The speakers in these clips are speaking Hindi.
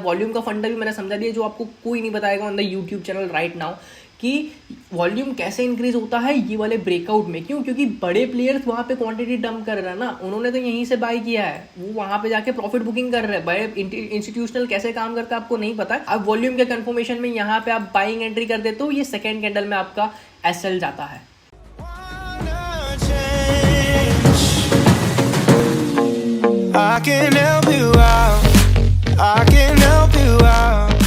वॉल्यूम का फंडा भी मैंने समझा दिया जो आपको कोई नहीं बताएगा on the YouTube channel right now कि वॉल्यूम कैसे इंक्रीज होता है ये वाले ब्रेकआउट में। क्यों? क्योंकि बड़े प्लेयर्स वहां पे क्वांटिटी डंप कर रहे हैं ना, उन्होंने तो यहीं से बाय किया है, वो वहां पे जाके प्रॉफिट बुकिंग कर रहे हैं। बड़े इंस्टीट्यूशनल कैसे काम करता है आपको नहीं पता है। अब वॉल्यूम के कंफर्मेशन में यहाँ पे आप बाइंग एंट्री कर देते हो, ये सेकेंड कैंडल में आपका एसएल जाता है। I can help you out. I can help you out.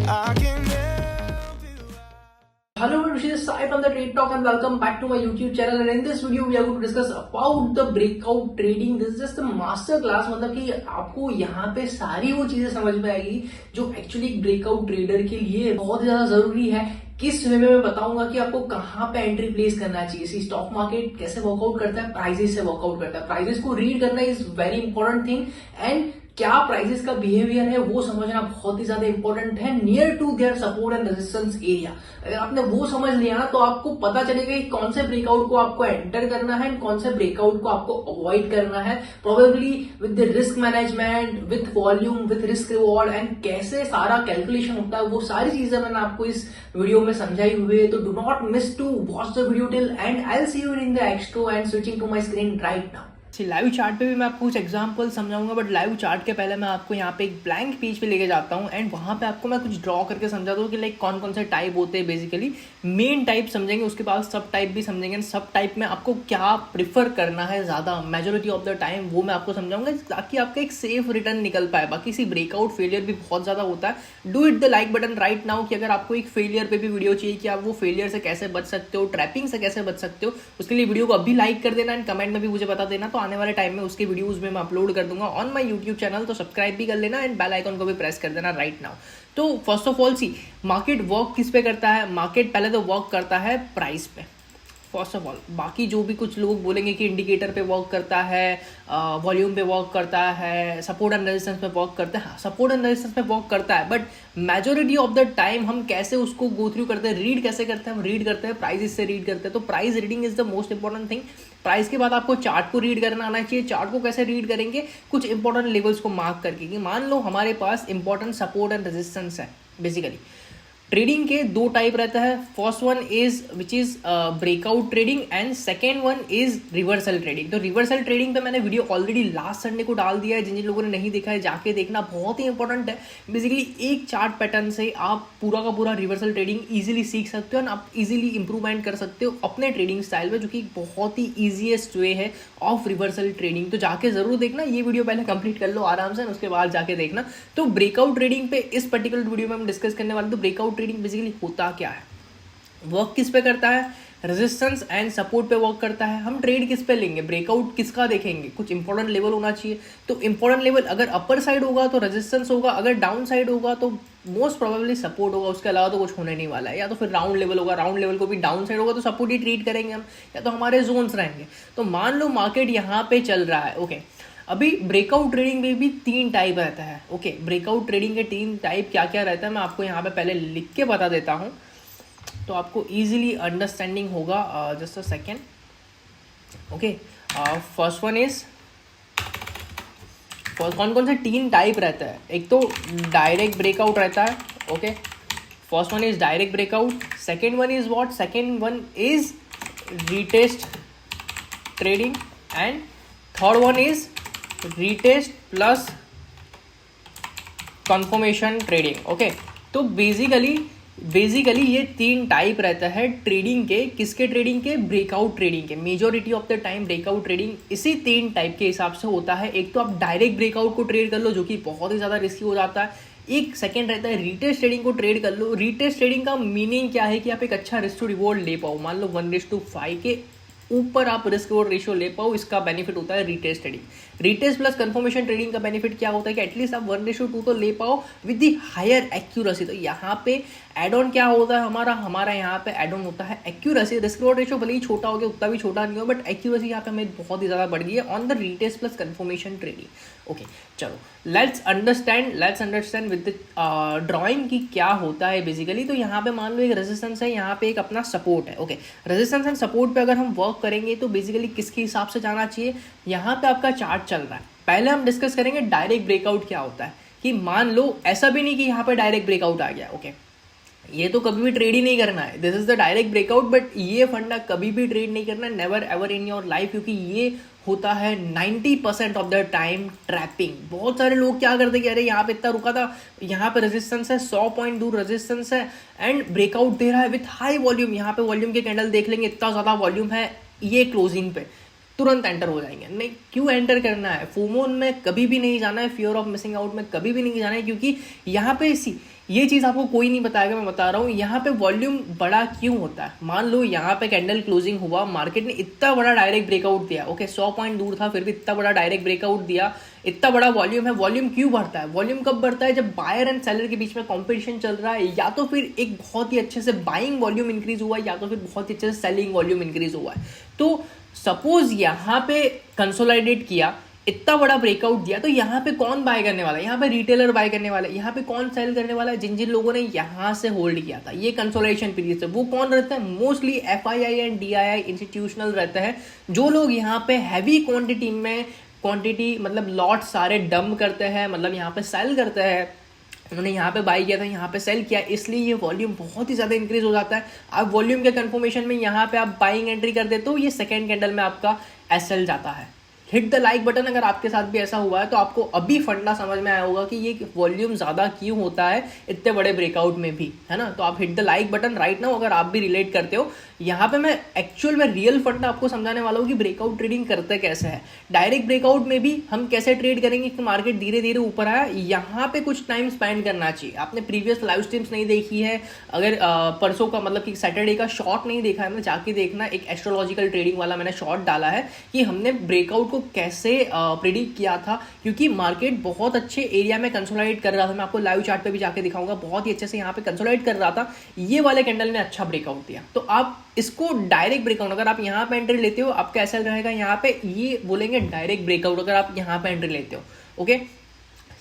I can help you out. Hello, this is Sai from the Trade Talk and welcome back to my YouTube channel. And in this video, we are going to discuss about the breakout trading. This is just a master class. मतलब कि आपको यहाँ पे सारी वो चीजें समझ में आएगी जो एक्चुअली एक ब्रेकआउट ट्रेडर के लिए बहुत ज्यादा जरूरी है। किस वे में मैं बताऊंगा कि आपको कहाँ पे एंट्री प्लेस करना चाहिए। स्टॉक मार्केट कैसे वर्कआउट करता है, प्राइजेस से वर्कआउट करता है। प्राइजेस को रीड करना is very important thing and क्या प्राइजेस का बिहेवियर है वो समझना बहुत ही ज्यादा इंपॉर्टेंट है near to their support and resistance area. अगर आपने वो समझ लिया ना तो आपको पता चलेगा कि कौन से ब्रेकआउट को आपको एंटर करना है एंड कौन से ब्रेकआउट को आपको अवॉइड करना है, probably with the risk management, with volume, with risk reward and कैसे सारा कैलकुलेशन होता है। वो सारी चीजें मैंने आपको इस वीडियो में समझाई हुई है। तो do not miss to watch the video till end I will see you in the outro and switching to my screen right now. Live chart पे भी मैं आपको कुछ एग्जांपल समझाऊंगा, बट लाइव चार्ट के पहले मैं आपको यहाँ पे एक ब्लैंक पेज पे लेके जाता हूँ एंड वहाँ पे आपको मैं कुछ ड्रॉ करके समझाता हूँ कि लाइक कौन कौन से टाइप होते हैं। बेसिकली मेन टाइप समझेंगे, उसके बाद सब टाइप भी समझेंगे। सब टाइप में आपको क्या प्रिफर करना है ज़्यादा मेजोरिटी ऑफ द टाइम वो मैं आपको समझाऊंगा ताकि आपका एक सेफ रिटर्न निकल पाए। बाकी सी ब्रेकआउट फेलियर भी बहुत ज़्यादा होता है। Do it the like button right now कि अगर आपको एक फेलियर पे भी वीडियो चाहिए कि आप वो फेलियर से कैसे बच सकते हो, ट्रैपिंग से कैसे बच सकते हो, उसके लिए वीडियो को अभी लाइक कर देना एंड कमेंट में भी मुझे बता देना। तो आने वाले टाइम में उसके वीडियोस में मैं अपलोड कर दूंगा ऑन माय यूट्यूब चैनल। तो सब्सक्राइब भी कर लेना एंड बेल आइकन को भी प्रेस कर देना राइट नाउ। तो first of all see market work किस पे करता है? मार्केट पहले तो वर्क करता है प्राइस पे फर्स्ट ऑफ ऑल। बाकी जो भी कुछ लोग बोलेंगे कि इंडिकेटर पे वर्क करता है, वॉल्यूम पे वर्क करता है, सपोर्ट एंड रेजिस्टेंस पे वर्क करता है। हाँ, सपोर्ट एंड रेजिस्टेंस पे वर्क करता है, but majority of the time हम कैसे उसको गो थ्रू करते हैं, रीड कैसे करते हैं? हम रीड करते हैं प्राइस से रीड करते हैं। तो price reading is the most important thing. Price के बाद आपको चार्ट को रीड करना आना चाहिए। चार्ट को कैसे रीड करेंगे? कुछ इंपॉर्टेंट लेवल्स को मार्क करके कि मान लो हमारे पास इंपॉर्टेंट सपोर्ट एंड रेजिस्टेंस है। बेसिकली ट्रेडिंग के दो टाइप रहता है। First one is which is breakout trading and second one is reversal trading. तो रिवर्सल ट्रेडिंग पे मैंने वीडियो ऑलरेडी लास्ट संडे को डाल दिया है, जिन जिन लोगों ने नहीं देखा है जाके देखना, बहुत ही इंपॉर्टेंट है। बेसिकली एक चार्ट पैटर्न से आप पूरा का पूरा रिवर्सल ट्रेडिंग इजीली सीख सकते हो और आप इजीली इंप्रूवमेंट कर सकते हो अपने ट्रेडिंग स्टाइल में, जो कि बहुत ही ईजीएस्ट वे है ऑफ रिवर्सल ट्रेडिंग। तो जाके जरूर देखना, ये वीडियो पहले कंप्लीट कर लो आराम से, उसके बाद जाके देखना। तो ब्रेकआउट ट्रेडिंग पे इस पर्टिकुलर वीडियो में हम डिस्कस करने वाले। तो ब्रेकआउट ट्रेडिंग बेसिकली होता क्या है, वर्क किस पे करता है? रेजिस्टेंस एंड सपोर्ट पे वर्क करता है। हम ट्रेड किस पे लेंगे, ब्रेकआउट किसका देखेंगे? कुछ इंपॉर्टेंट लेवल होना चाहिए। तो इंपॉर्टेंट लेवल अगर अपर साइड होगा तो रेजिस्टेंस होगा, अगर डाउन साइड होगा तो मोस्ट प्रोबेबली सपोर्ट होगा। उसके अलावा तो कुछ होने नहीं वाला है। या तो फिर राउंड लेवल होगा, राउंड लेवल को भी डाउन साइड होगा तो सपोर्ट ही ट्रीट करेंगे हम, या तो हमारे जोन्स रहेंगे। तो मान लो मार्केट यहाँ पे चल रहा है, ओके। अभी ब्रेकआउट ट्रेडिंग में भी तीन टाइप रहता है, ओके। ब्रेकआउट ट्रेडिंग के तीन टाइप क्या क्या रहता है मैं आपको यहाँ पे पहले लिख के बता देता हूँ तो आपको इजीली अंडरस्टैंडिंग होगा। Just a second, okay. First one is, कौन कौन से तीन टाइप रहता है? एक तो डायरेक्ट ब्रेकआउट रहता है, okay. First one is direct breakout. Second one is what? Second one is retest trading and third one is retest plus confirmation trading, okay. तो बेसिकली ये तीन टाइप रहता है ट्रेडिंग के। किसके ट्रेडिंग के? ब्रेकआउट ट्रेडिंग के। Majority of the time breakout trading इसी तीन टाइप के हिसाब से होता है। एक तो आप डायरेक्ट ब्रेकआउट को ट्रेड कर लो, जो कि बहुत ही ज़्यादा रिस्की हो जाता है। एक सेकंड रहता है रीटेस्ट ट्रेडिंग को ट्रेड कर लो। रीटेस्ट ट्रेडिंग का मीनिंग क्या है कि आप एक अच्छा रिस्क टू रिवॉर्ड ले पाओ। मान लो 1:5 के ऊपर आप रिस्क रिवॉर्ड रेशियो ले पाओ, इसका बेनिफिट होता है retest trading. Retest plus confirmation trading का बेनिफिट क्या होता है कि एटलीस्ट आप 1:2 तो ले पाओ विद दी हायर एक्यूरेसी। तो यहाँ पे एड ऑन क्या होता है हमारा यहाँ पे एड ऑन होता है एक्यूरेसी। रिस्क रिवॉर्ड रेशियो भले ही छोटा हो गया, उतना भी छोटा नहीं हो, बट एक्यूरेसी यहाँ पे हमें बहुत ही ज़्यादा बढ़ गई है on the retest plus confirmation trading, okay. चलो लेट्स अंडरस्टैंड विद ड्राइंग की क्या होता है बेसिकली। तो यहाँ पे मान लो एक रेजिस्टेंस है, यहाँ पे एक अपना सपोर्ट है, ओके। रेजिस्टेंस एंड सपोर्ट पे अगर हम वर्क करेंगे तो बेसिकली किसके हिसाब से जाना चाहिए? यहाँ पे आपका चार्ट चल रहा है। पहले हम डिस्कस करेंगे डायरेक्ट ब्रेकआउट क्या होता है, कि कि मान लो ऐसा भी नहीं कि यहाँ पे डायरेक्ट ब्रेकआउट आ गया, ओके ये तो कभी भी ट्रेड ही नहीं करना है, this is the direct breakout, but ये फंडा कभी भी ट्रेड नहीं करना, never ever in your life, क्योंकि ये होता है 90% ऑफ द टाइम ट्रैपिंग। बहुत सारे लोग क्या करते कि अरे यहाँ पे इतना रुका था, यहाँ पे रेजिस्टेंस है, 100 पॉइंट दूर रेजिस्टेंस है एंड ब्रेकआउट दे रहा है विथ हाई वॉल्यूम, यहाँ पे वॉल्यूम के कैंडल देख लेंगे इतना ज़्यादा वॉल्यूम है, ये क्लोजिंग पे तुरंत एंटर हो जाएंगे। नहीं, क्यों एंटर करना है? फोमो में कभी भी नहीं जाना है, फियर ऑफ मिसिंग आउट में कभी भी नहीं जाना है, क्योंकि यहाँ पे ये चीज़ आपको कोई नहीं बताएगा, मैं बता रहा हूँ यहाँ पे वॉल्यूम बड़ा क्यों होता है। मान लो यहाँ पे कैंडल क्लोजिंग हुआ, मार्केट ने इतना बड़ा डायरेक्ट ब्रेकआउट दिया, ओके 100 पॉइंट दूर था फिर भी इतना बड़ा डायरेक्ट ब्रेकआउट दिया, इतना बड़ा वॉल्यूम है। वॉल्यूम क्यों बढ़ता है? वॉल्यूम कब बढ़ता है? जब बायर एंड सेलर के बीच में कॉम्पिटिशन चल रहा है, या तो फिर एक बहुत ही अच्छे से बाइंग वॉल्यूम इंक्रीज हुआ है, या तो फिर बहुत ही अच्छे से सेलिंग वॉल्यूम इंक्रीज हुआ है। तो सपोज यहाँ पे कंसोलिडेट किया, इतना बड़ा ब्रेकआउट दिया, तो यहाँ पे कौन बाय करने वाला है? यहाँ पे रिटेलर बाय करने वाला है। यहाँ पे कौन सेल करने वाला है? जिन जिन लोगों ने यहाँ से होल्ड किया था ये कंसोलिडेशन पीरियड से, वो कौन रहता है? Mostly FII and DII institutional रहते हैं, जो लोग यहाँ पे हैवी क्वांटिटी मतलब लॉट सारे डंप करते हैं, मतलब यहाँ पे सेल करते हैं। उन्होंने यहाँ पे बाई किया था, यहाँ पे सेल किया, इसलिए ये वॉल्यूम बहुत ही ज़्यादा इंक्रीज हो जाता है। अब वॉल्यूम के कंफर्मेशन में यहाँ पे आप बाइंग एंट्री कर देते हो, ये सेकेंड कैंडल में आपका SL जाता है। हिट द लाइक बटन अगर आपके साथ भी ऐसा हुआ है, तो आपको अभी फंडा समझ में आया होगा कि ये वॉल्यूम ज़्यादा क्यों होता है इतने बड़े ब्रेकआउट में भी, है ना। तो आप hit the like button right now अगर आप भी रिलेट करते हो। यहाँ पे मैं एक्चुअल में रियल फंडा आपको समझाने वाला हूँ कि ब्रेकआउट ट्रेडिंग करते कैसे है। डायरेक्ट ब्रेकआउट में भी हम कैसे ट्रेड करेंगे कि मार्केट धीरे धीरे ऊपर आया, यहाँ पे कुछ टाइम स्पेंड करना चाहिए। आपने प्रीवियस लाइव स्ट्रीम्स नहीं देखी है, अगर परसों का मतलब कि सैटरडे का शॉर्ट नहीं देखा है ना, जाके देखना, एक एस्ट्रोलॉजिकल ट्रेडिंग वाला मैंने शॉर्ट डाला है कि हमने ब्रेकआउट को कैसे प्रेडिक्ट किया था, क्योंकि मार्केट बहुत अच्छे एरिया में कंसोलिडेट कर रहा था। मैं आपको लाइव चार्ट पे भी जाके दिखाऊंगा, बहुत ही अच्छे से यहाँ पे कंसोलिडेट कर रहा था। ये वाले कैंडल ने अच्छा ब्रेकआउट दिया, तो आप इसको डायरेक्ट ब्रेकआउट, अगर आप यहाँ पे एंट्री लेते हो आपका ऐसा रहेगा, यहाँ पे ये बोलेंगे डायरेक्ट ब्रेकआउट अगर आप यहाँ पे एंट्री लेते हो, okay.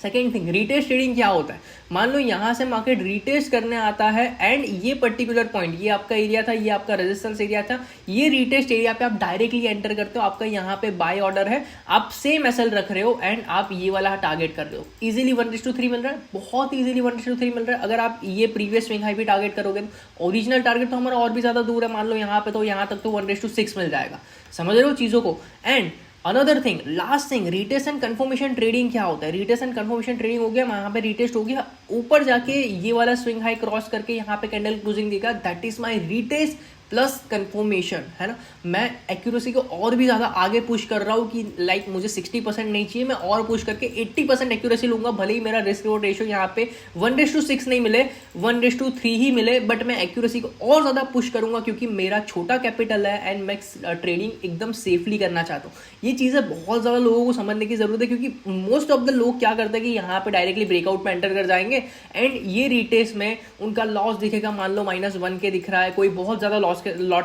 Second thing, retest trading क्या होता है? मान लो यहाँ से मार्केट रीटेस्ट करने आता है एंड ये पर्टिकुलर पॉइंट, ये आपका एरिया था, ये आपका रेजिस्टेंस एरिया था, ये रीटेस्ट एरिया पे आप डायरेक्टली एंटर करते हो, आपका यहाँ पे बाय ऑर्डर है, आप सेम SL रख रहे हो एंड आप ये वाला टारगेट कर रहे हो। इजीली 1:3 मिल रहा है, बहुत इजीली 1:3 मिल रहा है। अगर आप ये प्रीवियस स्विंग हाई भी टारगेट करोगे, ओरिजिनल टारगेट तो हमारा और भी ज्यादा दूर है, मान लो यहाँ पे, तो यहाँ तक तो 1:6 मिल जाएगा। समझ रहे हो चीजों को? And another thing, last thing, retest and confirmation trading क्या होता है? रिटेस्ट एंड कंफर्मेशन ट्रेडिंग हो गया, यहाँ पे रिटेस्ट हो गया, ऊपर जाके ये वाला स्विंग हाई क्रॉस करके यहाँ पे कैंडल क्लोजिंग देगा, that is my retest plus confirmation, है ना। मैं एक्यूरेसी को और भी ज़्यादा आगे पुश कर रहा हूँ कि लाइक मुझे 60% नहीं चाहिए, मैं और पुश करके 80% एक्यूरेसी लूंगा, भले ही मेरा रिस्क रिवॉर्ड रेशियो यहाँ पे 1:6 नहीं मिले, 1:3 ही मिले, बट मैं एक्यूरेसी को और ज़्यादा पुश करूंगा क्योंकि मेरा छोटा कैपिटल है एंड मैं ट्रेडिंग एकदम सेफली करना चाहता हूँ। ये चीज़ें बहुत ज़्यादा लोगों को समझने की जरूरत है, क्योंकि मोस्ट ऑफ द लोग क्या करते हैं कि यहाँ पे डायरेक्टली ब्रेकआउट में एंटर कर जाएंगे एंड ये रिटेस्ट में उनका लॉस दिखेगा, मान लो -1 के दिख रहा है, कोई बहुत ज़्यादा लॉट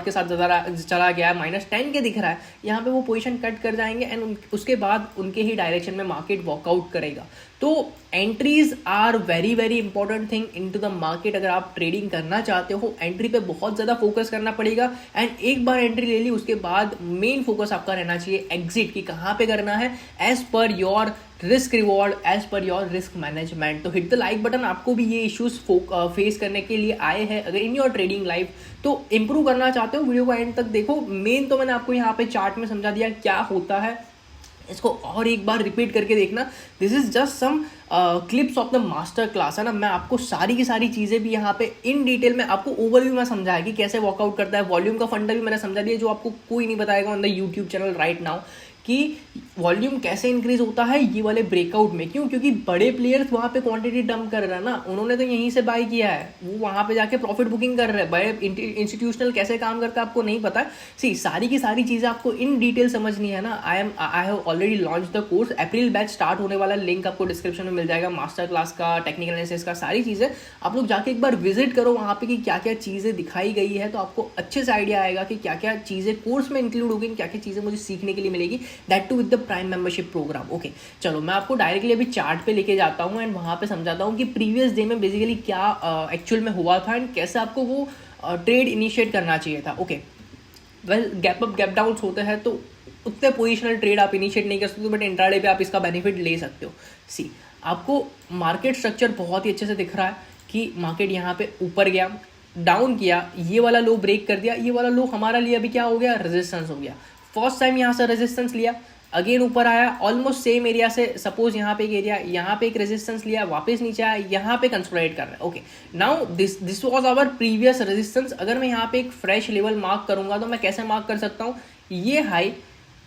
के साथ चला गया है, -10 के दिख रहा है, यहाँ पे वो पोजीशन कट कर जाएंगे एंड उसके बाद उनके ही डायरेक्शन में मार्केट वॉकआउट करेगा। तो entries are very very important thing into the market. अगर आप ट्रेडिंग करना चाहते हो, एंट्री पे बहुत ज़्यादा फोकस करना पड़ेगा एंड एक बार एंट्री ले ली उसके बाद मेन फोकस आपका रहना चाहिए एग्जिट की कहाँ पे करना है, as per your risk reward, as per your risk management. तो हिट द लाइक बटन, आपको भी ये इश्यूज फेस करने के लिए आए हैं अगर इन योर ट्रेडिंग लाइफ, तो इंप्रूव करना चाहते हो, वीडियो को एंड तक देखो। मेन तो मैंने आपको यहाँ पे चार्ट में समझा दिया क्या होता है, इसको और एक बार रिपीट करके देखना। This is just some clips of the master class, है ना। मैं आपको सारी की सारी चीज़ें भी यहाँ पे इन डिटेल में आपको ओवरव्यू में समझाया कि कैसे वर्कआउट करता है। वॉल्यूम का फंडा भी मैंने समझा दिया जो आपको कोई नहीं बताएगा on the YouTube channel right now, कि वॉल्यूम कैसे इंक्रीज होता है ये वाले ब्रेकआउट में। क्यों? क्योंकि बड़े प्लेयर्स वहाँ पे क्वांटिटी डंप कर रहे हैं ना, उन्होंने तो यहीं से बाय किया है, वो वहाँ पे जाके प्रॉफिट बुकिंग कर रहे हैं। बड़े इंस्टीट्यूशनल कैसे काम करता है आपको नहीं पता। सी सारी की सारी चीज़ें आपको इन डिटेल समझनी है ना। I have already launch the course, April batch start होने वाला, लिंक आपको डिस्क्रिप्शन में मिल जाएगा, मास्टर क्लास का, टेक्निकल एनालिसिस का, सारी चीज़ें आप लोग जाके एक बार विजिट करो वहाँ पे कि क्या क्या चीज़ें दिखाई गई है, तो आपको अच्छे से आइडिया आएगा कि क्या क्या चीज़ें कोर्स में इंक्लूड होगी, क्या क्या चीज़ें मुझे सीखने के लिए मिलेगी, that too with the prime membership program. Okay चलो मैं आपको डायरेक्टली अभी चार्ट पे लेके जाता हूँ एंड वहाँ पे समझाता हूँ कि प्रीवियस डे में बेसिकली क्या एक्चुअल में हुआ था एंड कैसे आपको वो ट्रेड इनिशिएट करना चाहिए था। Okay well, gap up gap down होते हैं तो उतने पोजिशनल ट्रेड आप इनिशिएट नहीं कर सकते, बट इंट्राडे पे आप इसका बेनिफिट ले सकते हो। सी आपको मार्केट स्ट्रक्चर बहुत ही अच्छे से दिख रहा है कि मार्केट यहाँ पे ऊपर गया, डाउन किया, ये वाला लो ब्रेक कर दिया, ये वाला लो हमारा लिए अभी क्या हो गया, रेजिस्टेंस हो गया। फर्स्ट टाइम यहाँ से रेजिस्टेंस लिया, अगेन ऊपर आया, ऑलमोस्ट सेम एरिया से, सपोज यहाँ पे एक एरिया, यहाँ पे एक रेजिस्टेंस लिया, वापस नीचे आया, यहाँ पे कंसोलिडेट कर रहा है। Okay, now this was our previous resistance. अगर मैं यहाँ पे एक फ्रेश लेवल मार्क करूंगा तो मैं कैसे मार्क कर सकता हूँ, ये हाई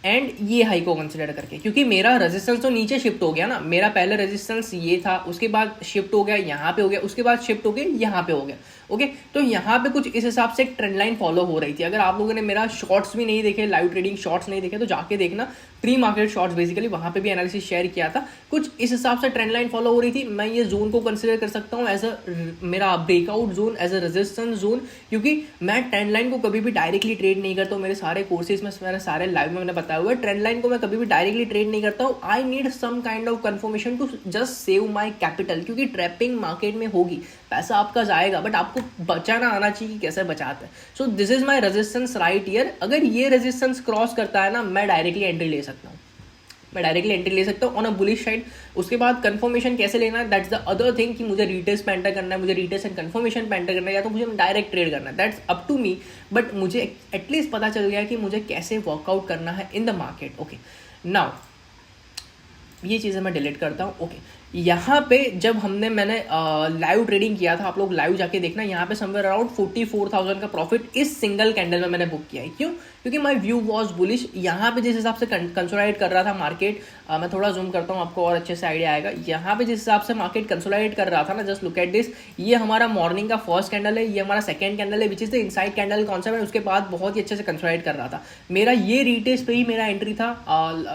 एंड ये हाई को कंसिडर करके, क्योंकि मेरा रेजिस्टेंस तो नीचे शिफ्ट हो गया ना। मेरा पहले रेजिस्टेंस ये था, उसके बाद शिफ्ट हो गया यहाँ पे हो गया, उसके बाद शिफ्ट हो गया यहाँ पे हो गया। ओके, तो यहाँ पे कुछ इस हिसाब से एक ट्रेंड लाइन फॉलो हो रही थी। अगर आप लोगों ने मेरा शॉर्ट्स भी नहीं देखे, लाइव ट्रेडिंग शॉर्ट्स नहीं देखे, तो जाके देखना, प्री मार्केट शॉर्ट्स बेसिकली, वहाँ पे भी एनालिसिस शेयर किया था। कुछ इस हिसाब से ट्रेंड लाइन फॉलो हो रही थी। मैं ये जोन को कंसिडर कर सकता हूँ एज अ मेरा breakout zone, as a resistance zone, क्योंकि मैं ट्रेंड लाइन को कभी भी डायरेक्टली ट्रेड नहीं करता हूँ। मेरे सारे कोर्सेज में, मेरे सारे लाइव में मैंने बताया हुआ है, ट्रेंड लाइन को मैं कभी भी डायरेक्टली ट्रेड नहीं करता हूँ। I need some kind of confirmation to just save my capital, क्योंकि ट्रैपिंग मार्केट में होगी, पैसा आपका जाएगा, बट आपको बचाना आना चाहिए कि कैसे बचाते हैं। So this is my resistance right year. अगर ये रेजिस्टेंस क्रॉस करता है ना, मैं डायरेक्टली एंट्री ले सकता हूँ, ऑन अ बुलिश साइड। उसके बाद कंफर्मेशन कैसे लेना है, दैट्स द अदर थिंग, कि मुझे रिटेस्ट पे एंटर करना है, मुझे रिटेस्ट एंड कंफर्मेशन पे एंटर करना है, या तो मुझे डायरेक्ट ट्रेड करना है, that's up to me. But मुझे एटलीस्ट पता चल गया कि मुझे कैसे वर्कआउट करना है in the market. Okay, now ये चीज़ें मैं डिलीट करता हूँ। ओके, यहाँ पे जब मैंने लाइव ट्रेडिंग किया था, आप लोग लाइव जाके देखना, यहाँ पे समवेयर अराउंड 44,000 का प्रॉफिट इस सिंगल कैंडल में मैंने बुक किया है। क्यों? क्योंकि माय व्यू वाज बुलिश। यहाँ पे जिस हिसाब से कंसोलिडेट कर रहा था मार्केट, मैं थोड़ा जूम करता हूँ, आपको और अच्छे से आइडिया आएगा। यहाँ पे जिस हिसाब से मार्केट कंसोलिडेट कर रहा था ना, जस्ट लुक एट दिस, ये हमारा मॉर्निंग का फर्स्ट कैंडल है, ये हमारा सेकंड कैंडल है, which is the inside candle concept है। उसके बाद बहुत ही अच्छे से कंसोलिडेट कर रहा था। मेरा ये रिटेस्ट पे ही मेरा एंट्री था,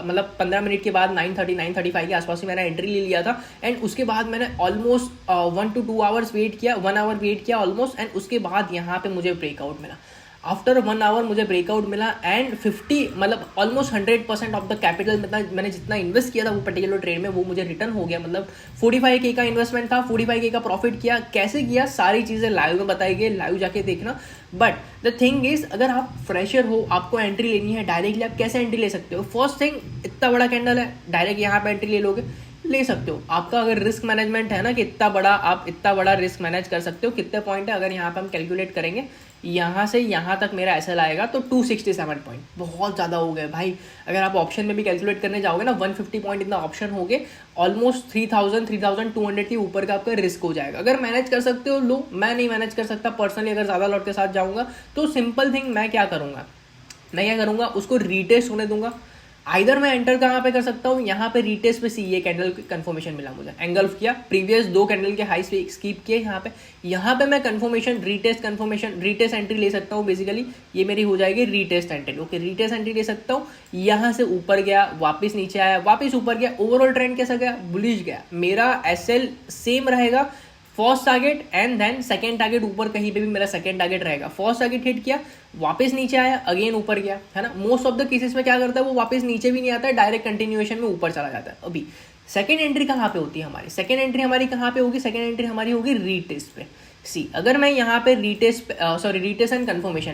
मतलब 15 मिनट के बाद 9:35 के आसपास ही मैंने एंट्री ले लिया था। एंड उसके बाद मैंने ऑलमोस्ट 1 to 2 आवर्स वेट किया, 1 आवर वेट किया ऑलमोस्ट, एंड उसके बाद यहाँ पे मुझे ब्रेकआउट मिला। आफ्टर 1 आवर मुझे ब्रेकआउट मिला, एंड 50 मतलब ऑलमोस्ट 100% ऑफ द कैपिटल मैंने जितना इन्वेस्ट किया था वो पर्टिकुलर ट्रेड में, वो मुझे रिटर्न हो गया। मतलब 45K का इन्वेस्टमेंट था, 45K का प्रॉफिट किया। कैसे किया, सारी चीज़ें लाइव में बताई गई, लाइव जाके देखना। बट द थिंग इज, अगर आप फ्रेशर हो, आपको एंट्री लेनी है डायरेक्टली, आप कैसे एंट्री ले सकते हो? फर्स्ट थिंग, इतना बड़ा कैंडल है, डायरेक्ट यहाँ पे एंट्री ले लोगे, ले सकते हो। आपका अगर रिस्क मैनेजमेंट है ना, कि आप इतना बड़ा रिस्क मैनेज कर सकते हो। कितने पॉइंट है, अगर यहाँ पे हम कैलकुलेट करेंगे, यहाँ से यहाँ तक मेरा एसएल आएगा तो 267 पॉइंट, बहुत ज़्यादा हो गए भाई। अगर आप ऑप्शन में भी कैलकुलेट करने जाओगे ना, 150 पॉइंट इतना ऑप्शन हो गए, ऑलमोस्ट 3,200 के ऊपर का आपका रिस्क हो जाएगा। अगर मैनेज कर सकते हो लो, मैं नहीं मैनेज कर सकता पर्सनली। अगर ज़्यादा लॉट के साथ जाऊँगा तो सिंपल थिंग, मैं क्या करूँगा, उसको रीटेस्ट होने दूंगा। आइदर मैं एंटर कहाँ पे कर सकता हूँ, यहाँ पे रीटेस्ट पे ये कैंडल कंफर्मेशन मिला, मुझे एंगल्फ किया, प्रीवियस 2 कैंडल के हाई पे स्कीप किए। यहाँ पे मैं कंफर्मेशन, रीटेस्ट एंट्री ले सकता हूँ। बेसिकली ये मेरी हो जाएगी retest entry. Okay, retest entry ले सकता हूँ। यहाँ से ऊपर गया, वापस नीचे आया, वापस ऊपर गया, ओवरऑल ट्रेंड कैसा गया, बुलिश गया। मेरा एसएल सेम रहेगा, first target and then second target, ऊपर कहीं पे भी मेरा सेकंड टारगेट रहेगा। फर्स्ट टारगेट हिट किया, वापस नीचे आया, अगेन ऊपर गया, है ना। मोस्ट ऑफ द केसेस में क्या करता है, वो वापस नीचे भी नहीं आता है, डायरेक्ट कंटिन्यूएशन में ऊपर चला जाता है। अभी सेकंड एंट्री कहाँ पे होती है हमारी, सेकंड एंट्री हमारी होगी रीटेस्ट पे। अगर मैं यहाँ पे रीटेस्ट एंड कंफर्मेशन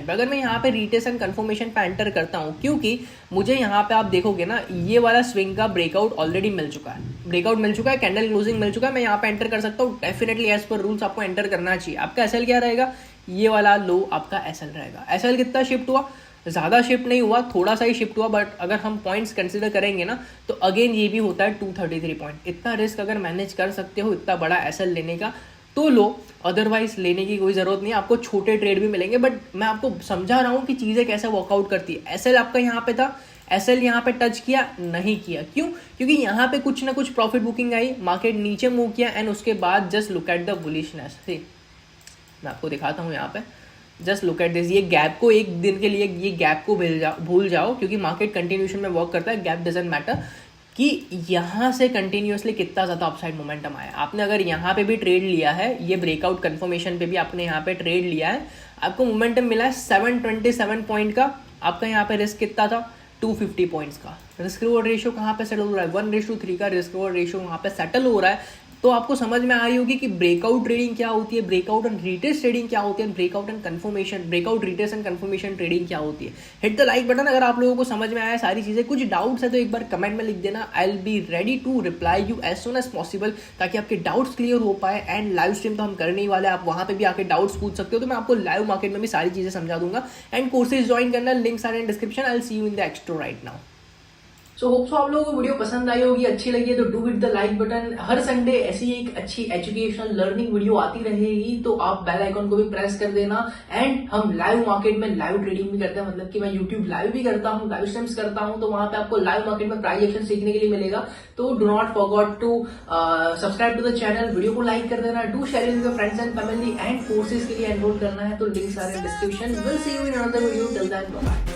पे, एंटर करता हूँ, क्योंकि मुझे यहाँ पे आप देखोगे ना, ये वाला स्विंग का ब्रेकआउट ऑलरेडी मिल चुका है, कैंडल क्लोजिंग मिल चुका है। मैं यहाँ पे एंटर कर सकता हूँ। डेफिनेटली एज पर रूल्स आपको एंटर करना चाहिए। आपका एसएल क्या रहेगा, ये वाला लो आपका एसएल रहेगा। एसएल कितना शिफ्ट हुआ, ज़्यादा शिफ्ट नहीं हुआ, थोड़ा सा ही शिफ्ट हुआ, बट अगर हम पॉइंट्स कंसिडर करेंगे ना, तो अगेन ये भी होता है 233 पॉइंट। इतना रिस्क अगर मैनेज कर सकते हो, इतना बड़ा एसएल लेने का, तो लो, अदरवाइज लेने की कोई ज़रूरत नहीं है। आपको छोटे ट्रेड भी मिलेंगे, बट मैं आपको समझा रहा हूँ कि चीज़ें कैसे वर्कआउट करती है। एसएल आपका यहाँ पे था, एसएल यहाँ पे टच किया नहीं किया, क्यों? क्योंकि यहाँ पे कुछ ना कुछ प्रॉफिट बुकिंग आई, मार्केट नीचे मूव किया, एंड उसके बाद just look at the bullishness. मैं आपको दिखाता हूँ यहाँ पे, जस्ट लुक एट दिस। ये गैप को एक दिन के लिए, ये गैप को भूल जाओ, क्योंकि मार्केट कंटिन्यूशन में वर्क करता है। गैप डजंट मैटर कि यहाँ से कंटिन्यूसली कितना ज़्यादा अपसाइड मोमेंटम आया। आपने अगर यहाँ पे भी ट्रेड लिया है, ये ब्रेकआउट कंफर्मेशन पे भी आपने यहाँ पे ट्रेड लिया है, आपको मोमेंटम मिला है 727 पॉइंट का। आपका यहाँ पे रिस्क कितना था, 250 पॉइंट्स का। रिस्क रिवॉर्ड रेशियो कहाँ पे सेटल हो रहा है, 1:3 का रिस्क रिवॉर्ड रेशियो वहाँ पे सेटल हो रहा है। तो आपको समझ में आ रही होगी कि ब्रेकआउट ट्रेडिंग क्या होती है, ब्रेकआउट एंड रिट्रेस ट्रेडिंग क्या होती है, breakout and confirmation, breakout retrace and confirmation trading क्या होती है। हिट द लाइक बटन अगर आप लोगों को समझ में आया सारी चीजें। कुछ डाउट्स है तो एक बार कमेंट में लिख देना, I will be ready to reply you as soon as possible, ताकि आपके डाउट्स क्लियर हो पाए। एंड लाइव स्ट्रीम तो हम करने ही वाले, आप वहां पे भी आके डाउट्स पूछ सकते हो, तो मैं आपको लाइव मार्केट में भी सारी चीजें समझा दूंगा। एंड कोर्सेज ज्वाइन करना, links are in description. I will see you in the extra right now. So hope so आप लोगों को वीडियो पसंद आई होगी, अच्छी लगी है तो do hit the like button. Her Sunday ऐसी एक अच्छी एजुकेशनल लर्निंग वीडियो आती रहेगी, तो आप बेल आइकन को भी प्रेस कर देना। एंड हम लाइव मार्केट में लाइव ट्रेडिंग भी करते हैं, मतलब कि मैं यूट्यूब लाइव भी करता हूँ, लाइव स्ट्रीम्स करता हूँ, तो वहां पे आपको लाइव मार्केट में प्राइस एक्शन सीखने के लिए मिलेगा। तो do not forget to subscribe to the channel, video को लाइक कर देना, do share with your friends and family. And courses के लिए एनरोल करना है तो links are in description. Will see you in another video, till then bye.